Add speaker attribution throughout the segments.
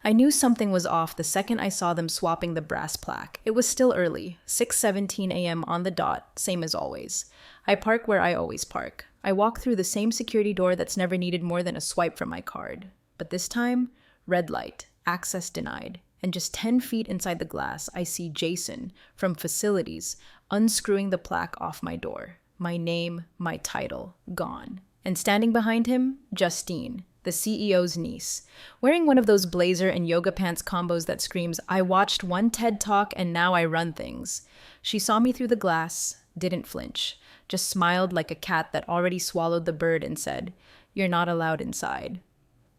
Speaker 1: I knew something was off the second I saw them swapping the brass plaque. It was still early, 6:17 a.m. on the dot, same as always. I park where I always park. I walk through the same security door that's never needed more than a swipe from my card. But this time, red light, access denied. And just 10 feet inside the glass, I see Jason from facilities unscrewing the plaque off my door. My name, my title, gone. And standing behind him, Justine, the CEO's niece, wearing one of those blazer and yoga pants combos that screams, "I watched one TED Talk and now I run things." She saw me through the glass, didn't flinch, just smiled like a cat that already swallowed the bird and said, "You're not allowed inside."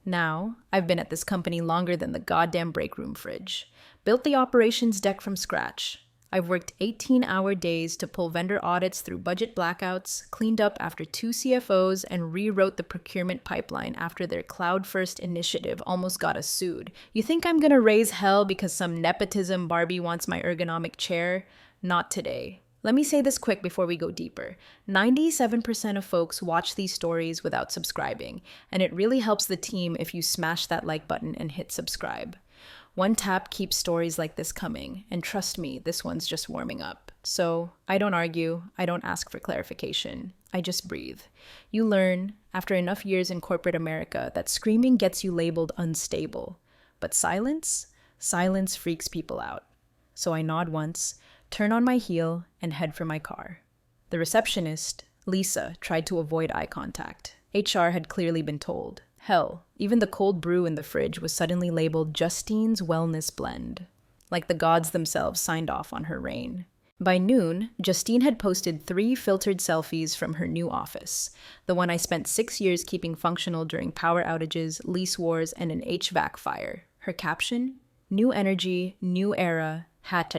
Speaker 1: Now, I've been at this company longer than the goddamn break room fridge. Built the operations deck from scratch. I've worked 18-hour days to pull vendor audits through budget blackouts, cleaned up after 2 CFOs, and rewrote the procurement pipeline after their cloud-first initiative almost got us sued. You think I'm gonna raise hell because some nepotism Barbie wants my ergonomic chair? Not today. Let me say this quick before we go deeper. 97% of folks watch these stories without subscribing, and it really helps the team if you smash that like button and hit subscribe. One tap keeps stories like this coming, and trust me, this one's just warming up. So, I don't argue, I don't ask for clarification, I just breathe. You learn, after enough years in corporate America, that screaming gets you labeled unstable. But silence? Silence freaks people out. So I nod once, turn on my heel, and head for my car. The receptionist, Lisa, tried to avoid eye contact. HR had clearly been told. Hell, even the cold brew in the fridge was suddenly labeled Justine's Wellness Blend. Like the gods themselves signed off on her reign. By noon, Justine had posted 3 filtered selfies from her new office. The one I spent 6 years keeping functional during power outages, lease wars, and an HVAC fire. Her caption? New energy, new era,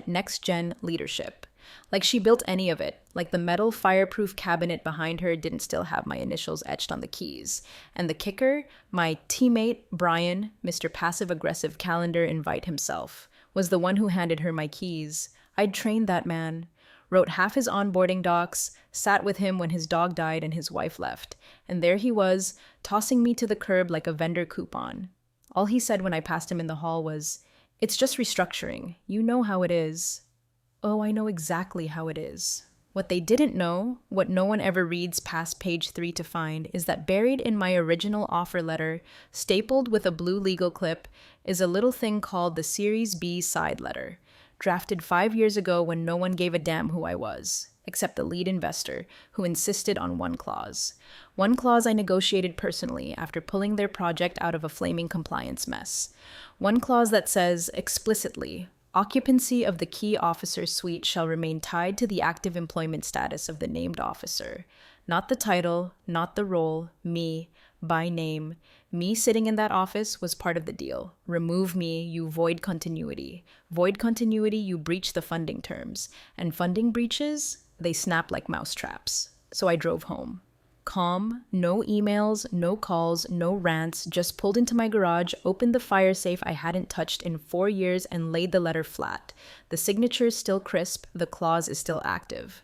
Speaker 1: #next-gen leadership. Like she built any of it, like the metal fireproof cabinet behind her didn't still have my initials etched on the keys. And the kicker, my teammate, Brian, Mr. Passive-Aggressive Calendar Invite himself, was the one who handed her my keys. I'd trained that man, wrote half his onboarding docs, sat with him when his dog died and his wife left, and there he was, tossing me to the curb like a vendor coupon. All he said when I passed him in the hall was, "It's just restructuring. You know how it is." Oh, I know exactly how it is. What they didn't know, what no one ever reads past page 3 to find, is that buried in my original offer letter, stapled with a blue legal clip, is a little thing called the Series B side letter, drafted 5 years ago when no one gave a damn who I was, except the lead investor, who insisted on one clause. One clause I negotiated personally after pulling their project out of a flaming compliance mess. One clause that says, explicitly, occupancy of the key officer suite shall remain tied to the active employment status of the named officer. Not the title, not the role, me, by name. Me sitting in that office was part of the deal. Remove me, you void continuity. Void continuity, you breach the funding terms. And funding breaches, they snap like mousetraps. So I drove home. Calm, no emails, no calls, no rants, just pulled into my garage, opened the fire safe I hadn't touched in 4 years, and laid the letter flat. The signature is still crisp, the clause is still active.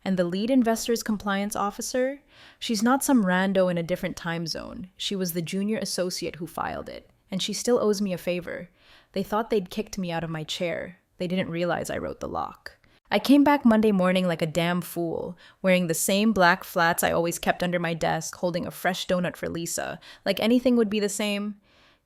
Speaker 1: And the lead investor's compliance officer? She's not some rando in a different time zone. She was the junior associate who filed it. And she still owes me a favor. They thought they'd kicked me out of my chair. They didn't realize I wrote the lock. I came back Monday morning like a damn fool, wearing the same black flats I always kept under my desk, holding a fresh donut for Lisa, like anything would be the same.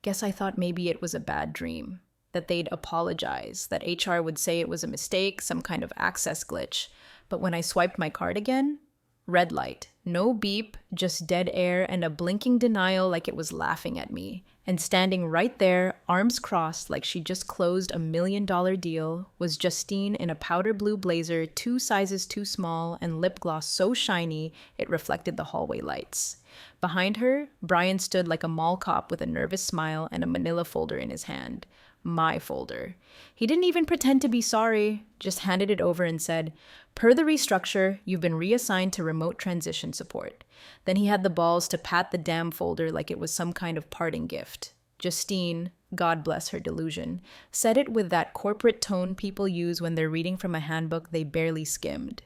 Speaker 1: Guess I thought maybe it was a bad dream, that they'd apologize, that HR would say it was a mistake, some kind of access glitch. But when I swiped my card again, red light, no beep, just dead air and a blinking denial like it was laughing at me. And standing right there, arms crossed like she just closed a $1 million deal, was Justine in a powder blue blazer 2 sizes too small and lip gloss so shiny it reflected the hallway lights. Behind her, Brian stood like a mall cop with a nervous smile and a manila folder in his hand. My folder. He didn't even pretend to be sorry, just handed it over and said, "Per the restructure, you've been reassigned to remote transition support." Then he had the balls to pat the damn folder like it was some kind of parting gift. Justine, God bless her delusion, said it with that corporate tone people use when they're reading from a handbook they barely skimmed.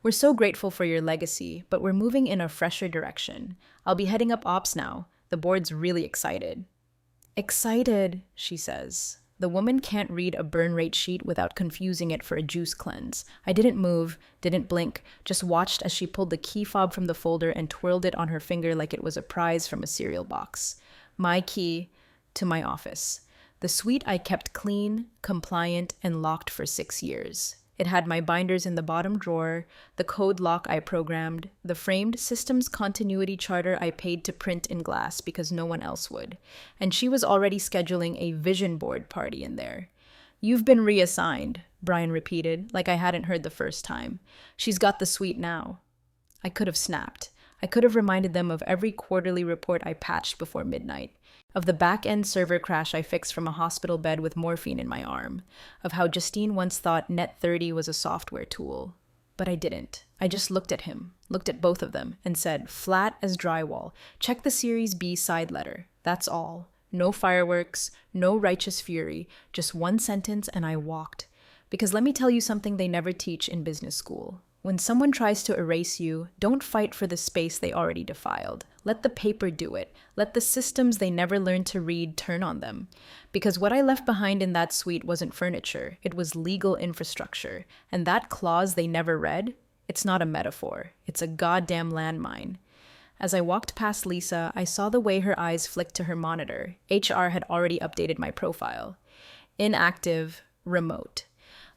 Speaker 1: "We're so grateful for your legacy, but we're moving in a fresher direction. I'll be heading up ops now. The board's really excited." Excited, she says. The woman can't read a burn rate sheet without confusing it for a juice cleanse. I didn't move, didn't blink, just watched as she pulled the key fob from the folder and twirled it on her finger like it was a prize from a cereal box. My key to my office. The suite I kept clean, compliant, and locked for 6 years. It had my binders in the bottom drawer, the code lock I programmed, the framed systems continuity charter I paid to print in glass because no one else would. And she was already scheduling a vision board party in there. You've been reassigned, Brian repeated, like I hadn't heard the first time. She's got the suite now. I could have snapped. I could have reminded them of every quarterly report I patched before midnight, of the back-end server crash I fixed from a hospital bed with morphine in my arm, of how Justine once thought Net30 was a software tool. But I didn't. I just looked at him, looked at both of them, and said, flat as drywall, check the Series B side letter. That's all. No fireworks, no righteous fury, just one sentence and I walked. Because let me tell you something they never teach in business school. When someone tries to erase you, don't fight for the space they already defiled. Let the paper do it. Let the systems they never learned to read turn on them. Because what I left behind in that suite wasn't furniture, it was legal infrastructure. And that clause they never read, it's not a metaphor. It's a goddamn landmine. As I walked past Lisa, I saw the way her eyes flicked to her monitor. HR had already updated my profile. Inactive, remote.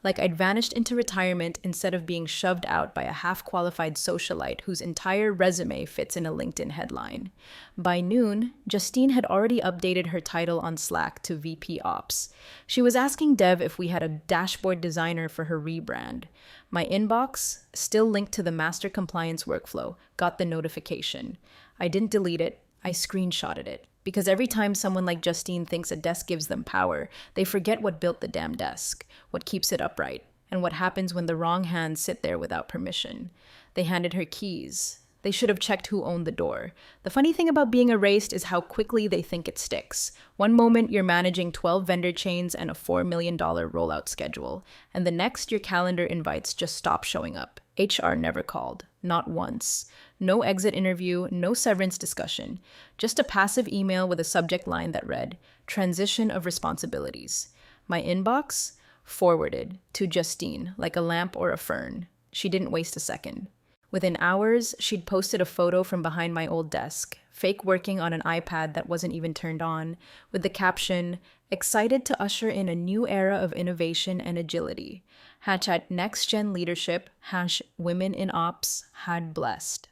Speaker 1: Like I'd vanished into retirement instead of being shoved out by a half-qualified socialite whose entire resume fits in a LinkedIn headline. By noon, Justine had already updated her title on Slack to VP Ops. She was asking Dev if we had a dashboard designer for her rebrand. My inbox, still linked to the master compliance workflow, got the notification. I didn't delete it, I screenshotted it. Because every time someone like Justine thinks a desk gives them power, they forget what built the damn desk, what keeps it upright, and what happens when the wrong hands sit there without permission. They handed her keys. They should have checked who owned the door. The funny thing about being erased is how quickly they think it sticks. One moment you're managing 12 vendor chains and a $4 million rollout schedule, and the next your calendar invites just stop showing up. HR never called. Not once. No exit interview, no severance discussion. Just a passive email with a subject line that read, Transition of Responsibilities. My inbox? Forwarded to Justine, like a lamp or a fern. She didn't waste a second. Within hours, she'd posted a photo from behind my old desk, fake working on an iPad that wasn't even turned on, with the caption, excited to usher in a new era of innovation and agility. # next gen leadership, # women in ops, had blessed.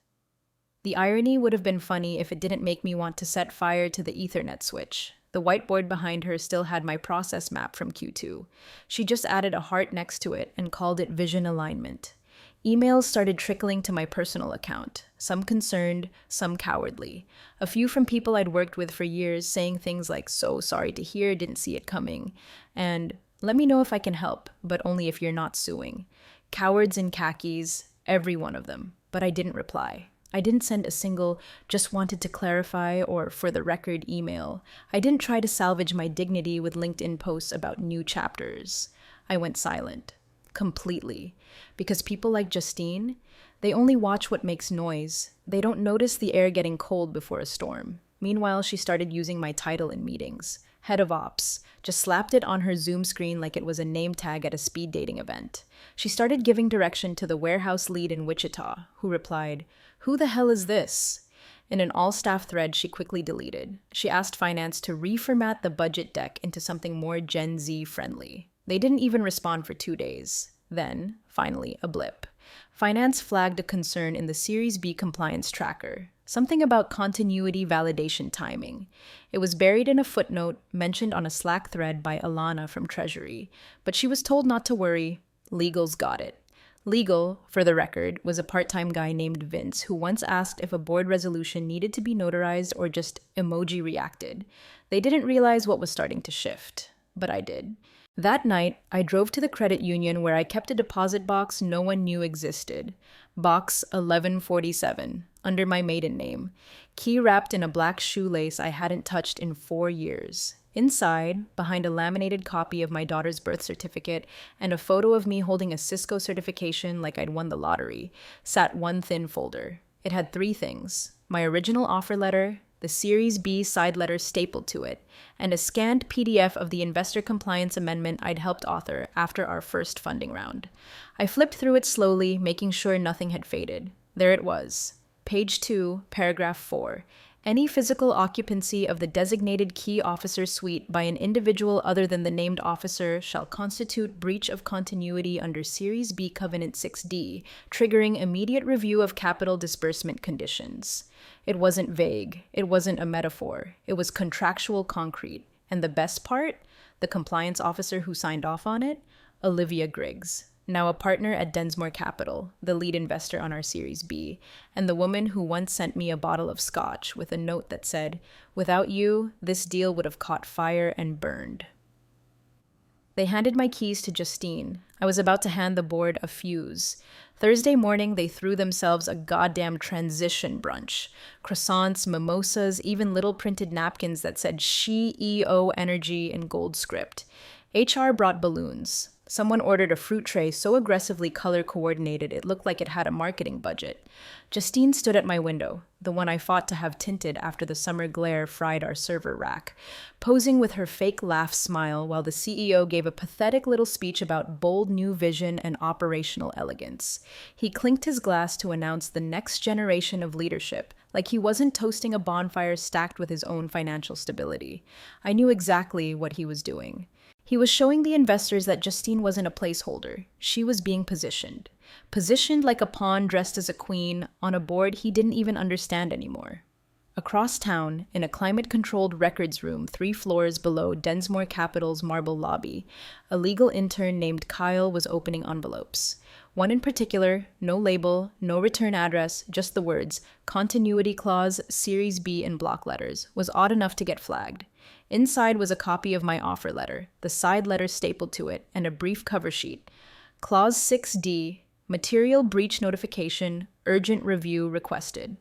Speaker 1: The irony would have been funny if it didn't make me want to set fire to the Ethernet switch. The whiteboard behind her still had my process map from Q2. She just added a heart next to it and called it vision alignment. Emails started trickling to my personal account, some concerned, some cowardly. A few from people I'd worked with for years saying things like, so sorry to hear, didn't see it coming, and let me know if I can help, but only if you're not suing. Cowards in khakis, every one of them, but I didn't reply. I didn't send a single, just wanted to clarify or for the record email. I didn't try to salvage my dignity with LinkedIn posts about new chapters. I went silent. Completely. Because people like Justine, they only watch what makes noise. They don't notice the air getting cold before a storm. Meanwhile, she started using my title in meetings. Head of Ops. Just slapped it on her Zoom screen like it was a name tag at a speed dating event. She started giving direction to the warehouse lead in Wichita, who replied, "Who the hell is this?" In an all-staff thread she quickly deleted. She asked finance to reformat the budget deck into something more Gen Z friendly. They didn't even respond for 2 days. Then, finally, a blip. Finance flagged a concern in the Series B compliance tracker. Something about continuity validation timing. It was buried in a footnote mentioned on a Slack thread by Alana from Treasury, but she was told not to worry. Legal's got it. Legal, for the record, was a part-time guy named Vince who once asked if a board resolution needed to be notarized or just emoji reacted. They didn't realize what was starting to shift, but I did. That night, I drove to the credit union where I kept a deposit box no one knew existed. Box 1147, under my maiden name. Key wrapped in a black shoelace I hadn't touched in 4 years. Inside, behind a laminated copy of my daughter's birth certificate and a photo of me holding a Cisco certification like I'd won the lottery, sat one thin folder. It had 3 things: my original offer letter, the Series B side letter stapled to it, and a scanned PDF of the investor compliance amendment I'd helped author after our first funding round. I flipped through it slowly, making sure nothing had faded. There it was. Page 2, paragraph 4. Any physical occupancy of the designated key officer suite by an individual other than the named officer shall constitute breach of continuity under Series B Covenant 6D, triggering immediate review of capital disbursement conditions. It wasn't vague. It wasn't a metaphor. It was contractual concrete. And the best part? The compliance officer who signed off on it? Olivia Griggs, now a partner at Densmore Capital, the lead investor on our Series B, and the woman who once sent me a bottle of scotch with a note that said, "Without you, this deal would have caught fire and burned." They handed my keys to Justine. I was about to hand the board a fuse. Thursday morning, they threw themselves a goddamn transition brunch. Croissants, mimosas, even little printed napkins that said SHE-EO Energy in gold script. HR brought balloons. Someone ordered a fruit tray so aggressively color-coordinated it looked like it had a marketing budget. Justine stood at my window, the one I fought to have tinted after the summer glare fried our server rack, posing with her fake laugh smile while the CEO gave a pathetic little speech about bold new vision and operational elegance. He clinked his glass to announce the next generation of leadership, like he wasn't toasting a bonfire stacked with his own financial stability. I knew exactly what he was doing. He was showing the investors that Justine wasn't a placeholder. She was being positioned. Positioned like a pawn dressed as a queen on a board he didn't even understand anymore. Across town, in a climate-controlled records room 3 floors below Densmore Capital's marble lobby, a legal intern named Kyle was opening envelopes. One in particular, no label, no return address, just the words, Continuity Clause, Series B in block letters, was odd enough to get flagged. Inside was a copy of my offer letter, the side letter stapled to it, and a brief cover sheet. Clause 6D, Material Breach Notification, Urgent Review Requested.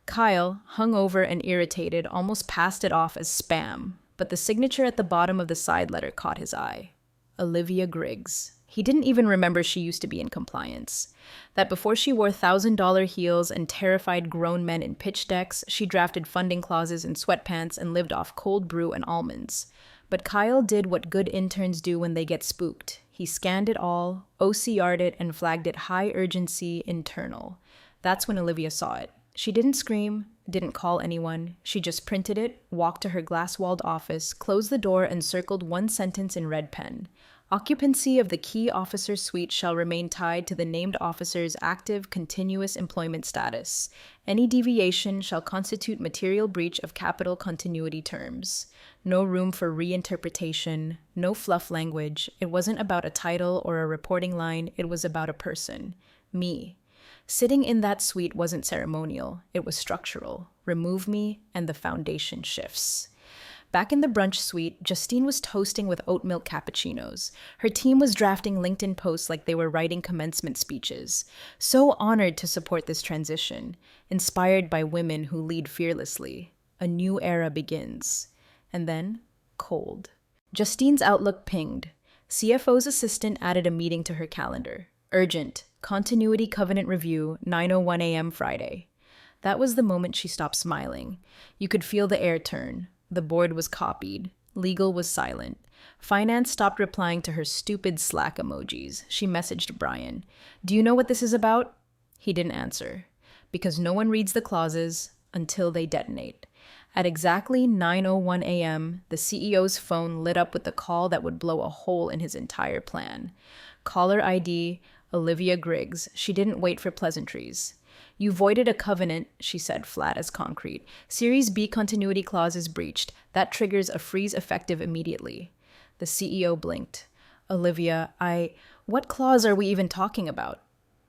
Speaker 1: Kyle, hungover and irritated, almost passed it off as spam, but the signature at the bottom of the side letter caught his eye. Olivia Griggs. He didn't even remember she used to be in compliance. That before she wore $1,000 heels and terrified grown men in pitch decks, she drafted funding clauses in sweatpants and lived off cold brew and almonds. But Kyle did what good interns do when they get spooked. He scanned it all, OCR'd it, and flagged it high urgency internal. That's when Olivia saw it. She didn't scream, didn't call anyone. She just printed it, walked to her glass-walled office, closed the door, and circled one sentence in red pen. Occupancy of the key officer suite shall remain tied to the named officer's active, continuous employment status. Any deviation shall constitute material breach of capital continuity terms. No room for reinterpretation, no fluff language. It wasn't about a title or a reporting line, it was about a person. Me. Sitting in that suite wasn't ceremonial, it was structural. Remove me, and the foundation shifts. Back in the brunch suite, Justine was toasting with oat milk cappuccinos. Her team was drafting LinkedIn posts like they were writing commencement speeches. So honored to support this transition, inspired by women who lead fearlessly. A new era begins. And then, cold. Justine's Outlook pinged. CFO's assistant added a meeting to her calendar. Urgent. Continuity Covenant Review, 9:01 a.m. Friday. That was the moment she stopped smiling. You could feel the air turn. The board was copied. Legal was silent. Finance stopped replying to her stupid Slack emojis. She messaged Brian. "Do you know what this is about?" He didn't answer. Because no one reads the clauses until they detonate. At exactly 9:01 a.m., the CEO's phone lit up with the call that would blow a hole in his entire plan. Caller ID, Olivia Griggs. She didn't wait for pleasantries. "You voided a covenant," she said, flat as concrete. "Series B continuity clause is breached. That triggers a freeze effective immediately." The CEO blinked. "Olivia, what clause are we even talking about?"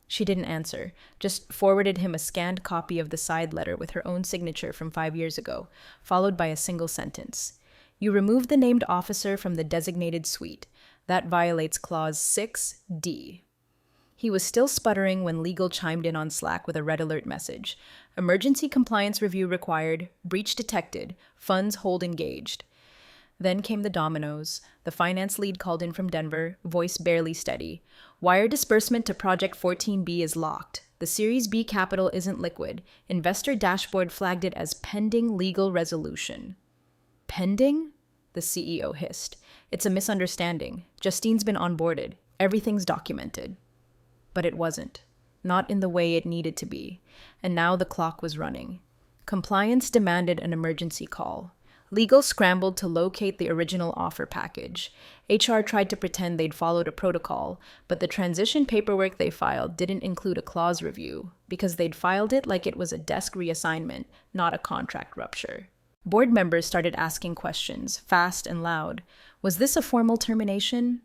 Speaker 1: She didn't answer, just forwarded him a scanned copy of the side letter with her own signature from 5 years ago, followed by a single sentence. "You removed the named officer from the designated suite. That violates clause 6D. He was still sputtering when legal chimed in on Slack with a red alert message. Emergency compliance review required, breach detected, funds hold engaged. Then came the dominoes. The finance lead called in from Denver, voice barely steady. Wire disbursement to Project 14B is locked. The The Series B capital isn't liquid. Investor dashboard flagged it as pending legal resolution. Pending? The CEO hissed. It's a misunderstanding. Justine's been onboarded. Everything's documented. But it wasn't. Not in the way it needed to be. And now the clock was running. Compliance demanded an emergency call. Legal scrambled to locate the original offer package. HR tried to pretend they'd followed a protocol, but the transition paperwork they filed didn't include a clause review because they'd filed it like it was a desk reassignment, not a contract rupture. Board members started asking questions, fast and loud. Was this a formal termination?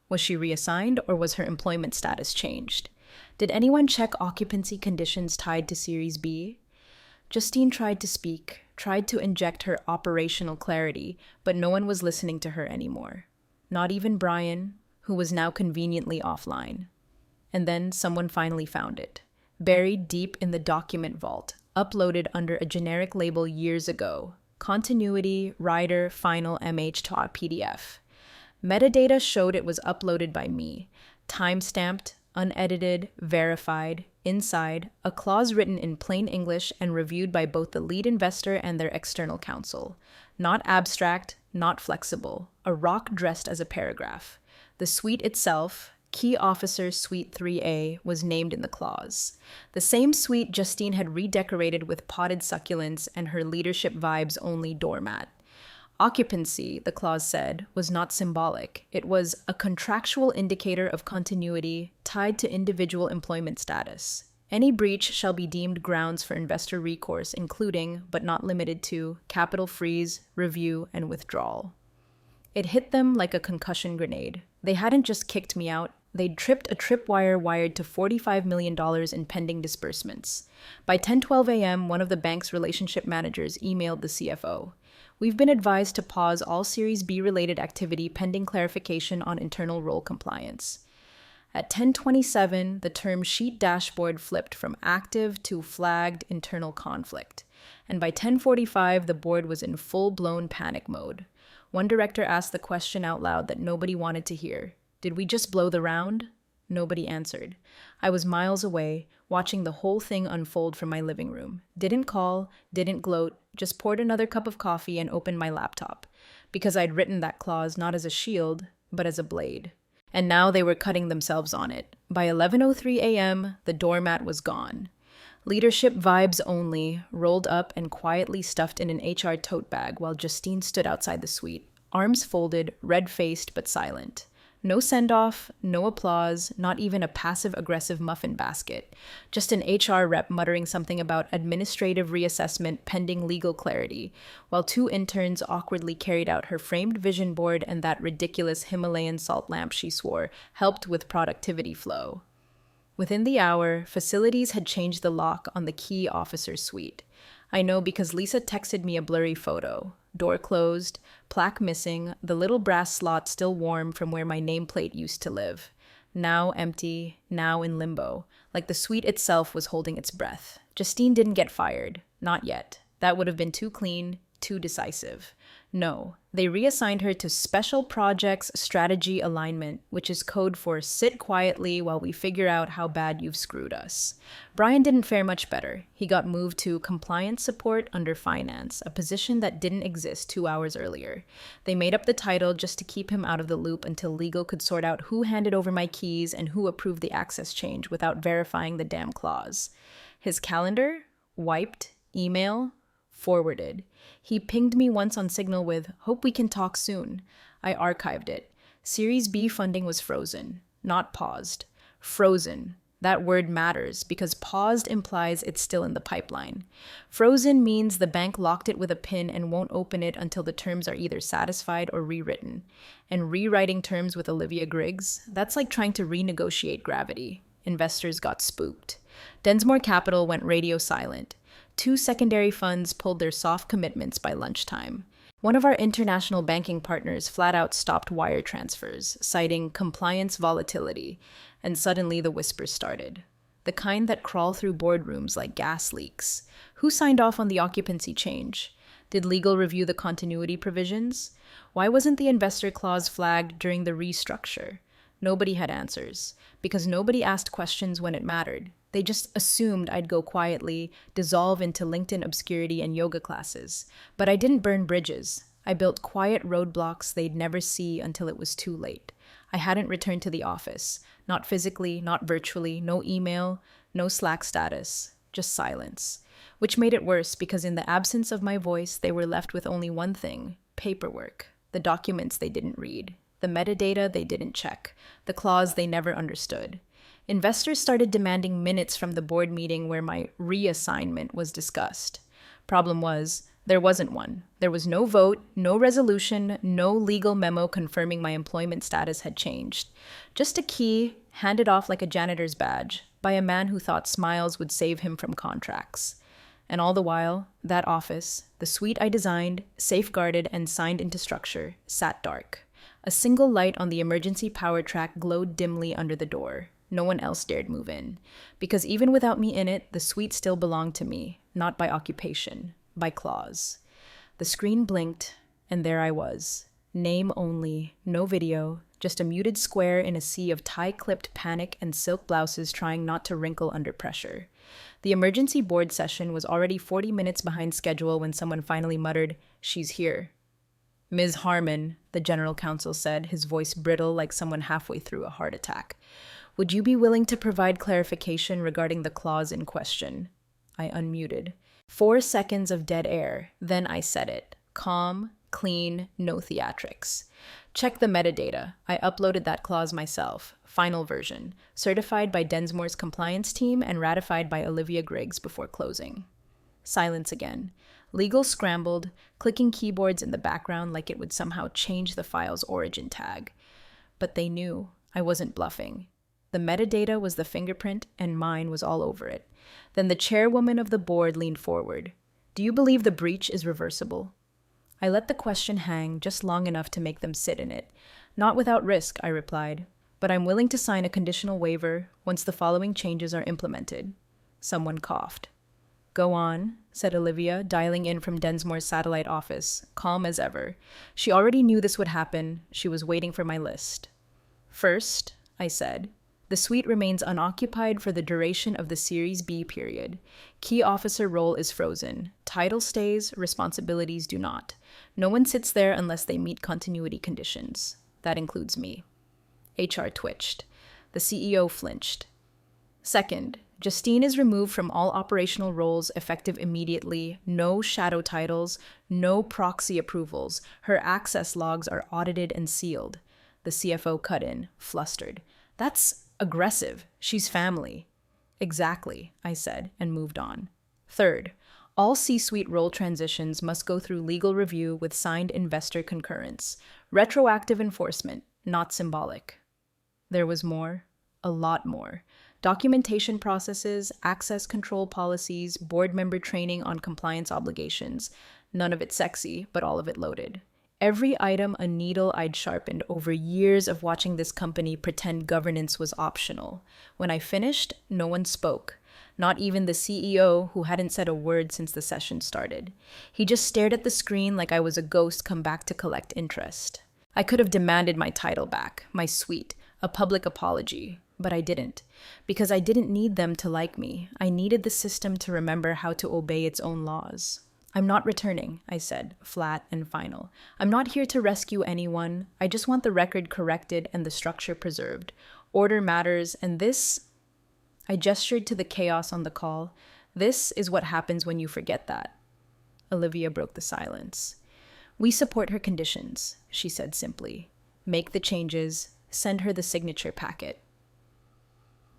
Speaker 1: Was she reassigned, or was her employment status changed? Did anyone check occupancy conditions tied to Series B? Justine tried to speak, tried to inject her operational clarity, but no one was listening to her anymore. Not even Brian, who was now conveniently offline. And then someone finally found it, buried deep in the document vault, uploaded under a generic label years ago. Continuity, Rider, Final, MH.PDF. Metadata showed it was uploaded by me, time-stamped, unedited, verified, inside, a clause written in plain English and reviewed by both the lead investor and their external counsel. Not abstract, not flexible, a rock dressed as a paragraph. The suite itself, Key Officer Suite 3A, was named in the clause. The same suite Justine had redecorated with potted succulents and her leadership vibes only doormat. Occupancy, the clause said, was not symbolic. It was a contractual indicator of continuity tied to individual employment status. Any breach shall be deemed grounds for investor recourse, including, but not limited to, capital freeze, review, and withdrawal. It hit them like a concussion grenade. They hadn't just kicked me out, they'd tripped a tripwire wired to $45 million in pending disbursements. By 10:12 a.m., one of the bank's relationship managers emailed the CFO. We've been advised to pause all Series B-related activity pending clarification on internal role compliance. At 10:27, the term sheet dashboard flipped from active to flagged internal conflict. And by 10:45, the board was in full-blown panic mode. One director asked the question out loud that nobody wanted to hear. Did we just blow the round? Nobody answered. I was miles away, watching the whole thing unfold from my living room. Didn't call, didn't gloat, just poured another cup of coffee and opened my laptop. Because I'd written that clause not as a shield, but as a blade. And now they were cutting themselves on it. By 11:03 a.m., the doormat was gone. Leadership vibes only, rolled up and quietly stuffed in an HR tote bag while Justine stood outside the suite, arms folded, red-faced but silent. No send-off, no applause, not even a passive-aggressive muffin basket. Just an HR rep muttering something about administrative reassessment pending legal clarity, while two interns awkwardly carried out her framed vision board and that ridiculous Himalayan salt lamp she swore helped with productivity flow. Within the hour, facilities had changed the lock on the key officer suite. I know because Lisa texted me a blurry photo. Door closed, plaque missing, the little brass slot still warm from where my nameplate used to live. Now empty, now in limbo, like the suite itself was holding its breath. Justine didn't get fired. Not yet. That would have been too clean, too decisive. No, they reassigned her to Special Projects Strategy Alignment, which is code for sit quietly while we figure out how bad you've screwed us. Brian didn't fare much better. He got moved to Compliance Support under Finance, a position that didn't exist 2 hours earlier. They made up the title just to keep him out of the loop until legal could sort out who handed over my keys and who approved the access change without verifying the damn clause. His calendar? Wiped. Email? Forwarded. He pinged me once on Signal with, "Hope we can talk soon." I archived it. Series B funding was frozen, not paused. Frozen. That word matters because paused implies it's still in the pipeline. Frozen means the bank locked it with a pin and won't open it until the terms are either satisfied or rewritten. And rewriting terms with Olivia Griggs, that's like trying to renegotiate gravity. Investors got spooked. Densmore Capital went radio silent. 2 secondary funds pulled their soft commitments by lunchtime. One of our international banking partners flat out stopped wire transfers, citing compliance volatility, and suddenly the whispers started. The kind that crawl through boardrooms like gas leaks. Who signed off on the occupancy change? Did legal review the continuity provisions? Why wasn't the investor clause flagged during the restructure? Nobody had answers, because nobody asked questions when it mattered. They just assumed I'd go quietly, dissolve into LinkedIn obscurity and yoga classes. But I didn't burn bridges. I built quiet roadblocks they'd never see until it was too late. I hadn't returned to the office. Not physically, not virtually, no email, no Slack status, just silence. Which made it worse because in the absence of my voice, they were left with only one thing: paperwork, the documents they didn't read, the metadata they didn't check, the clause they never understood. Investors started demanding minutes from the board meeting where my reassignment was discussed. Problem was, there wasn't one. There was no vote, no resolution, no legal memo confirming my employment status had changed. Just a key handed off like a janitor's badge by a man who thought smiles would save him from contracts. And all the while, that office, the suite I designed, safeguarded, and signed into structure, sat dark. A single light on the emergency power track glowed dimly under the door. No one else dared move in. Because even without me in it, the suite still belonged to me, not by occupation, by clause. The screen blinked, and there I was. Name only, no video, just a muted square in a sea of tie-clipped panic and silk blouses trying not to wrinkle under pressure. The emergency board session was already 40 minutes behind schedule when someone finally muttered, "She's here." "Ms. Harmon," the general counsel said, his voice brittle like someone halfway through a heart attack. "Would you be willing to provide clarification regarding the clause in question?" I unmuted. 4 seconds of dead air, then I said it. Calm, clean, no theatrics. Check the metadata. I uploaded that clause myself. Final version. Certified by Densmore's compliance team and ratified by Olivia Griggs before closing. Silence again. Legal scrambled, clicking keyboards in the background like it would somehow change the file's origin tag. But they knew I wasn't bluffing. The metadata was the fingerprint, and mine was all over it. Then the chairwoman of the board leaned forward. "Do you believe the breach is reversible?" I let the question hang just long enough to make them sit in it. "Not without risk," I replied, "but I'm willing to sign a conditional waiver once the following changes are implemented." Someone coughed. "Go on," said Olivia, dialing in from Densmore's satellite office, calm as ever. She already knew this would happen. She was waiting for my list. "First," I said, "the suite remains unoccupied for the duration of the Series B period. Key officer role is frozen. Title stays, responsibilities do not. No one sits there unless they meet continuity conditions. That includes me." HR twitched. The CEO flinched. "Second, Justine is removed from all operational roles effective immediately. No shadow titles, no proxy approvals. Her access logs are audited and sealed." The CFO cut in, flustered. "That's aggressive. She's family." "Exactly," I said, and moved on. "Third, all C-suite role transitions must go through legal review with signed investor concurrence. Retroactive enforcement, not symbolic." There was more, a lot more. Documentation processes, access control policies, board member training on compliance obligations. None of it sexy, but all of it loaded. Every item a needle I'd sharpened over years of watching this company pretend governance was optional. When I finished, no one spoke. Not even the CEO, who hadn't said a word since the session started. He just stared at the screen like I was a ghost come back to collect interest. I could have demanded my title back, my suite, a public apology, but I didn't. Because I didn't need them to like me. I needed the system to remember how to obey its own laws. "I'm not returning," I said, flat and final. "I'm not here to rescue anyone. I just want the record corrected and the structure preserved. Order matters, and this..." I gestured to the chaos on the call. "This is what happens when you forget that." Olivia broke the silence. "We support her conditions," she said simply. "Make the changes. Send her the signature packet."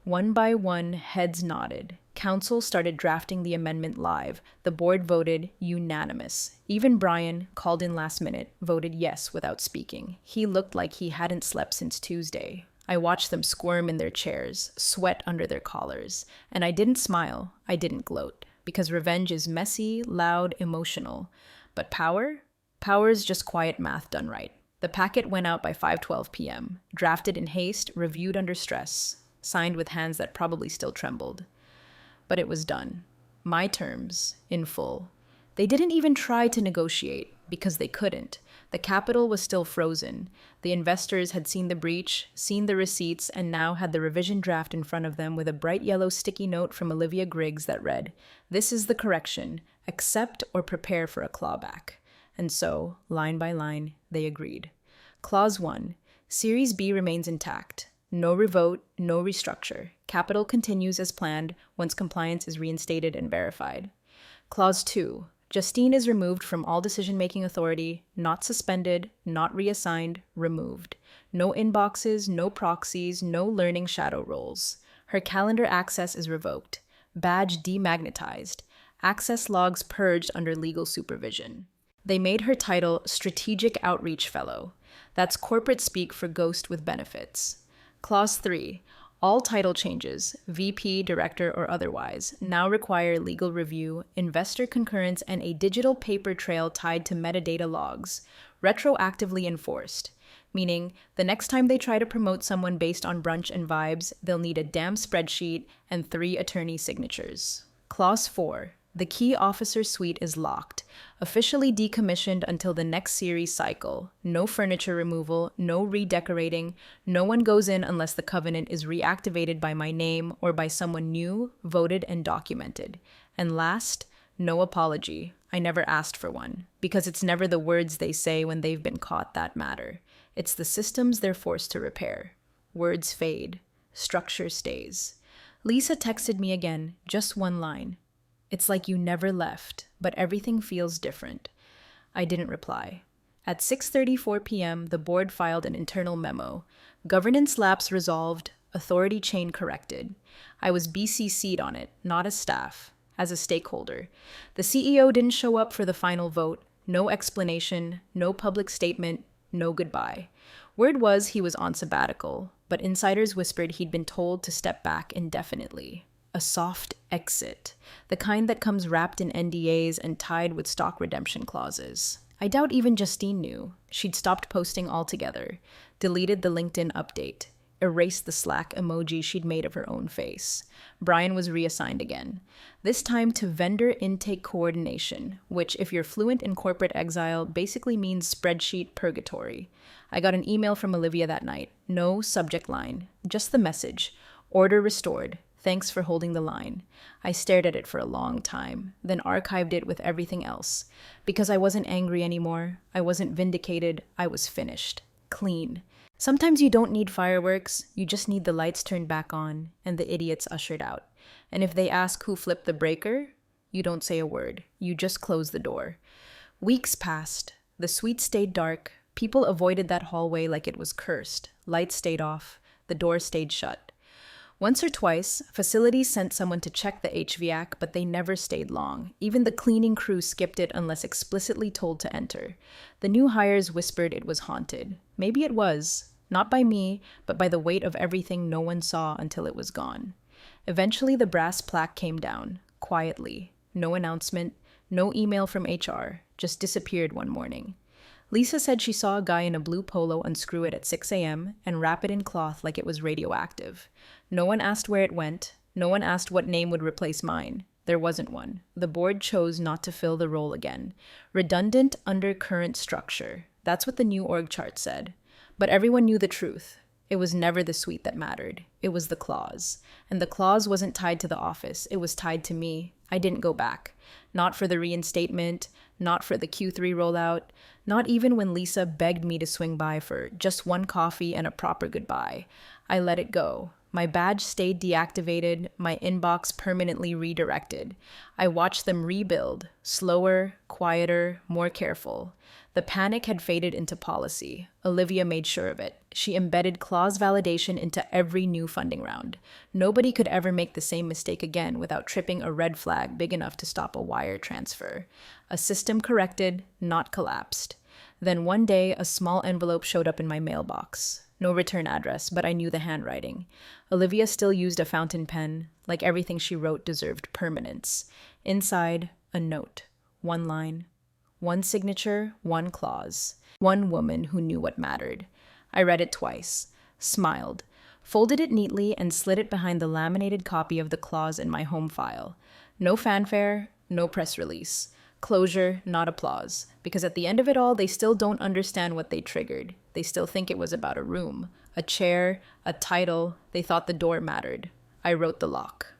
Speaker 1: One by one, heads nodded. Council started drafting the amendment live. The board voted unanimous. Even Brian, called in last minute, voted yes without speaking. He looked like he hadn't slept since Tuesday. I watched them squirm in their chairs, sweat under their collars. And I didn't smile. I didn't gloat. Because revenge is messy, loud, emotional. But power? Power's just quiet math done right. The packet went out by 5:12 p.m. Drafted in haste, reviewed under stress. Signed with hands that probably still trembled. But it was done. My terms, in full. They didn't even try to negotiate. Because they couldn't. The capital was still frozen. The investors had seen the breach, seen the receipts, and now had the revision draft in front of them with a bright yellow sticky note from Olivia Griggs that read, "This is the correction. Accept or prepare for a clawback." And so, line by line, they agreed. Clause 1. Series B remains intact. No revote, no restructure. Capital continues as planned once compliance is reinstated and verified. Clause 2. Justine is removed from all decision-making authority, not suspended, not reassigned, removed. No inboxes, no proxies, no learning shadow roles. Her calendar access is revoked. Badge demagnetized. Access logs purged under legal supervision. They made her title Strategic Outreach Fellow. That's corporate speak for ghost with benefits. Clause 3. All title changes, VP, director, or otherwise, now require legal review, investor concurrence, and a digital paper trail tied to metadata logs, retroactively enforced. Meaning, the next time they try to promote someone based on brunch and vibes, they'll need a damn spreadsheet and 3 attorney signatures. Clause 4. The key officer suite is locked, officially decommissioned until the next series cycle. No furniture removal, no redecorating. No one goes in unless the covenant is reactivated by my name or by someone new, voted, and documented. And last, no apology. I never asked for one, because it's never the words they say when they've been caught that matter. It's the systems they're forced to repair. Words fade. Structure stays. Lisa texted me again, just one line. "It's like you never left, but everything feels different." I didn't reply. At 6:34 p.m., the board filed an internal memo. Governance lapse resolved, authority chain corrected. I was BCC'd on it, not as staff, as a stakeholder. The CEO didn't show up for the final vote. No explanation, no public statement, no goodbye. Word was he was on sabbatical, but insiders whispered he'd been told to step back indefinitely. A soft exit, the kind that comes wrapped in NDAs and tied with stock redemption clauses. I doubt even Justine knew. She'd stopped posting altogether, deleted the LinkedIn update, erased the Slack emoji she'd made of her own face. Brian was reassigned again, this time to vendor intake coordination, which, if you're fluent in corporate exile, basically means spreadsheet purgatory. I got an email from Olivia that night. No subject line, just the message. Order restored. Thanks for holding the line. I stared at it for a long time, then archived it with everything else. Because I wasn't angry anymore, I wasn't vindicated, I was finished. Clean. Sometimes you don't need fireworks, you just need the lights turned back on and the idiots ushered out. And if they ask who flipped the breaker, you don't say a word. You just close the door. Weeks passed. The suite stayed dark. People avoided that hallway like it was cursed. Lights stayed off. The door stayed shut. Once or twice, facilities sent someone to check the HVAC, but they never stayed long. Even the cleaning crew skipped it unless explicitly told to enter. The new hires whispered it was haunted. Maybe it was. Not by me, but by the weight of everything no one saw until it was gone. Eventually, the brass plaque came down, quietly. No announcement, no email from HR, just disappeared one morning. Lisa said she saw a guy in a blue polo unscrew it at 6 a.m. and wrap it in cloth like it was radioactive. No one asked where it went. No one asked what name would replace mine. There wasn't one. The board chose not to fill the role again. Redundant under current structure. That's what the new org chart said. But everyone knew the truth. It was never the suite that mattered. It was the clause. And the clause wasn't tied to the office. It was tied to me. I didn't go back. Not for the reinstatement, not for the Q3 rollout, not even when Lisa begged me to swing by for just one coffee and a proper goodbye. I let it go. My badge stayed deactivated, my inbox permanently redirected. I watched them rebuild, slower, quieter, more careful. The panic had faded into policy. Olivia made sure of it. She embedded clause validation into every new funding round. Nobody could ever make the same mistake again without tripping a red flag big enough to stop a wire transfer. A system corrected, not collapsed. Then one day, a small envelope showed up in my mailbox. No return address, but I knew the handwriting. Olivia still used a fountain pen. Like everything she wrote deserved permanence. Inside, a note. One line. One signature, one clause. One woman who knew what mattered. I read it twice, smiled, folded it neatly, and slid it behind the laminated copy of the clause in my home file. No fanfare, no press release. closure, not applause. Because at the end of it all, they still don't understand what they triggered. They still think it was about a room, a chair, a title. They thought the door mattered. I wrote the lock.